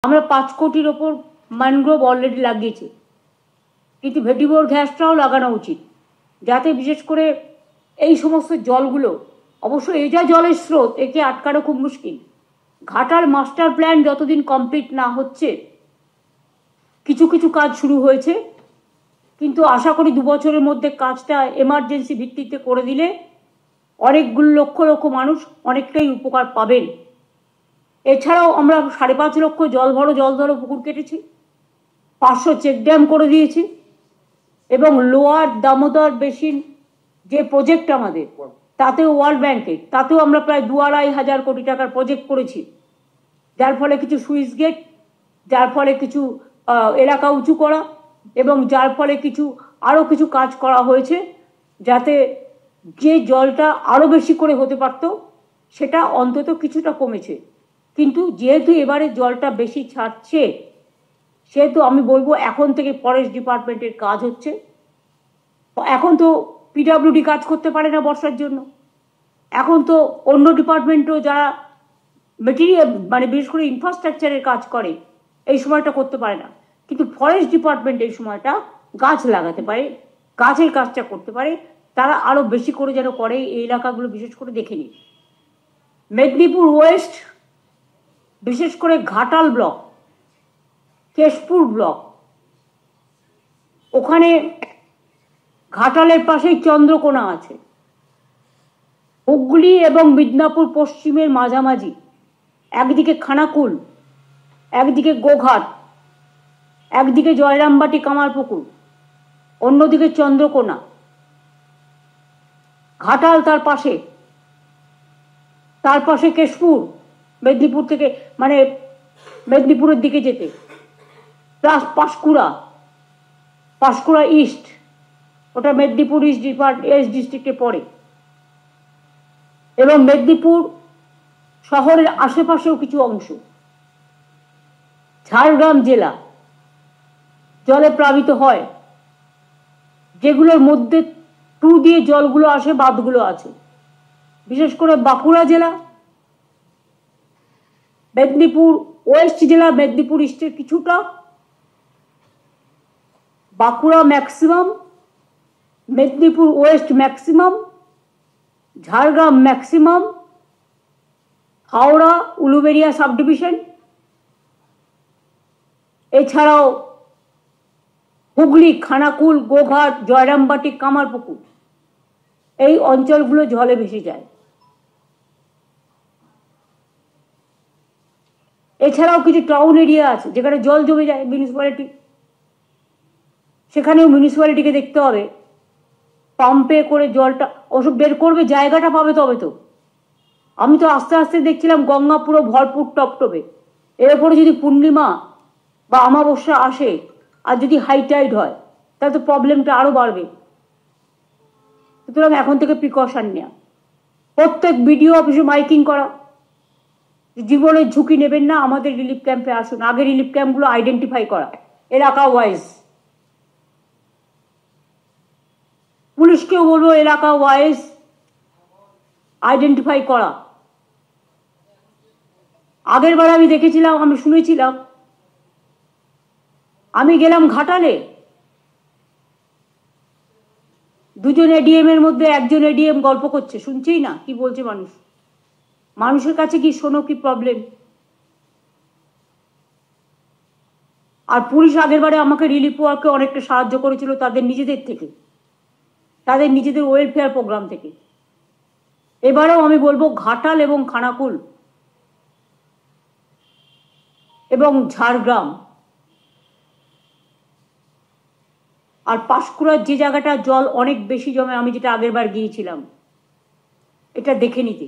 আমরা 5 কোটির ওপর ম্যানগ্রোভ অলরেডি লাগিয়েছি, কিন্তু ভেটিভোর ঘাসটাও লাগানো উচিত, যাতে বিশেষ করে এই সমস্ত জলগুলো, অবশ্য এই যা জলের স্রোত, একে আটকানো খুব মুশকিল। ঘাটাল মাস্টার প্ল্যান যতদিন কমপ্লিট না হচ্ছে, কিছু কিছু কাজ শুরু হয়েছে, কিন্তু আশা করি 2 বছরের মধ্যে কাজটা এমার্জেন্সি ভিত্তিতে করে দিলে অনেকগুলো লক্ষ লক্ষ মানুষ অনেকটাই উপকার পাবেন। এছাড়াও আমরা 5.5 লক্ষ জল ধরো পুকুর কেটেছি, 500 চেক ড্যাম করে দিয়েছি, এবং লোয়ার দামোদর বেসিন যে প্রজেক্ট আমাদের, তাতেও ওয়ার্ল্ড ব্যাংকের, তাতেও আমরা প্রায় 2-2.5 কোটি টাকার প্রজেক্ট করেছি, যার ফলে কিছু সুইচ গেট, যার ফলে কিছু এলাকা উঁচু করা, এবং যার ফলে আরও কিছু কাজ করা হয়েছে, যাতে যে জলটা আরও বেশি করে হতে পারত সেটা অন্তত কিছুটা কমেছে। কিন্তু যেহেতু এবারে জলটা বেশি ছাড়ছে, সেহেতু আমি বলবো এখন থেকে ফরেস্ট ডিপার্টমেন্টের কাজ হচ্ছে। এখন তো পিডব্লিউডি কাজ করতে পারে না বর্ষার জন্য, এখন তো অন্য ডিপার্টমেন্টও যারা মেটেরিয়াল বিশেষ করে ইনফ্রাস্ট্রাকচারের কাজ করে এই সময়টা করতে পারে না, কিন্তু ফরেস্ট ডিপার্টমেন্ট এই সময়টা গাছ লাগাতে পারে, গাছের কাজটা করতে পারে, তারা আরও বেশি করে যেন করে এই এলাকাগুলো বিশেষ করে দেখে নিই। মেদিনীপুর ওয়েস্ট, বিশেষ করে ঘাটাল ব্লক, কেশপুর ব্লক, ওখানে ঘাটালের পাশেই চন্দ্রকোনা আছে, হুগলি এবং মিদনাপুর পশ্চিমের মাঝামাঝি, একদিকে খানাকুল, একদিকে গোঘাট, একদিকে জয়রামবাটি কামারপুকুর, অন্যদিকে চন্দ্রকোনা, ঘাটাল তার পাশে কেশপুর, মেদিনীপুর থেকে মেদিনীপুরের দিকে যেতে, প্লাস পাঁশকুড়া ইস্ট, ওটা মেদিনীপুর ইস্ট ডিস্ট্রিক্টে পড়ে, এবং মেদিনীপুর শহরের আশেপাশেও কিছু অংশ। ঝাড়গ্রাম জেলা জলে প্লাবিত হয়, যেগুলোর মধ্যে টু দিয়ে জলগুলো আসে, বাঁধগুলো আছে, বিশেষ করে বাঁকুড়া জেলা, মেদিনীপুর ওয়েস্ট জেলা, মেদিনীপুর ইস্টের কিছুটা, Bankura maximum, Medinipur West maximum, Jhargram maximum, Howrah Uluberia sub division, এছাড়াও হুগলি, খানাকুল, গোঘাট, জয়রামবাটি, কামারপুকুর, এই অঞ্চলগুলো জলে ভেসে যায়। এছাড়াও কিছু টাউন এরিয়া আছে যেখানে জল জমে যায়, মিউনিসিপ্যালিটি, সেখানেও মিউনিসিপ্যালিটিকে দেখতে হবে পাম্পে করে জলটা ওসব বের করবে, জায়গাটা পাবে তবে তো। আমি তো আস্তে আস্তে দেখছিলাম গঙ্গা পুরো ভরপুর টপটপে, এরপরে যদি পূর্ণিমা বা অমাবস্যা আসে আর যদি হাই টাইড হয়, তাহলে তো প্রবলেমটা আরও বাড়বে। সুতরাং এখন থেকে প্রিকশন নেওয়া, প্রত্যেক বিডিও অফিসে মাইকিং করা, জীবনের ঝুঁকি নেবেন না, আমাদের রিলিফ ক্যাম্পে আসুন, আগে রিলিফ ক্যাম্পগুলো আইডেন্টিফাই করা এলাকা ওয়াইজ, পুলিশকেও বলবো এলাকা ওয়াইজ আইডেন্টিফাই করা। আগের বার আমি দেখেছিলাম, আমি শুনেছিলাম, আমি গেলাম ঘাটালে, 2জন এডিএম এর মধ্যে একজন এডিএম গল্প করছে, শুনছেই না কি বলছে মানুষের কাছে কি শোনো কি প্রবলেম। আর পুলিশ আগের বারে আমাকে রিলিফ ওয়ার্কে অনেকটা সাহায্য করেছিল তাদের নিজেদের থেকে, তাদের নিজেদের ওয়েলফেয়ার প্রোগ্রাম থেকে। এবারেও আমি বলবো ঘাটাল এবং খানাকুল এবং ঝাড়গ্রাম আর পাঁশকুড়ার যে জায়গাটা জল অনেক বেশি জমে, আমি যেটা আগের বার গিয়েছিলাম, এটা দেখে নিতে।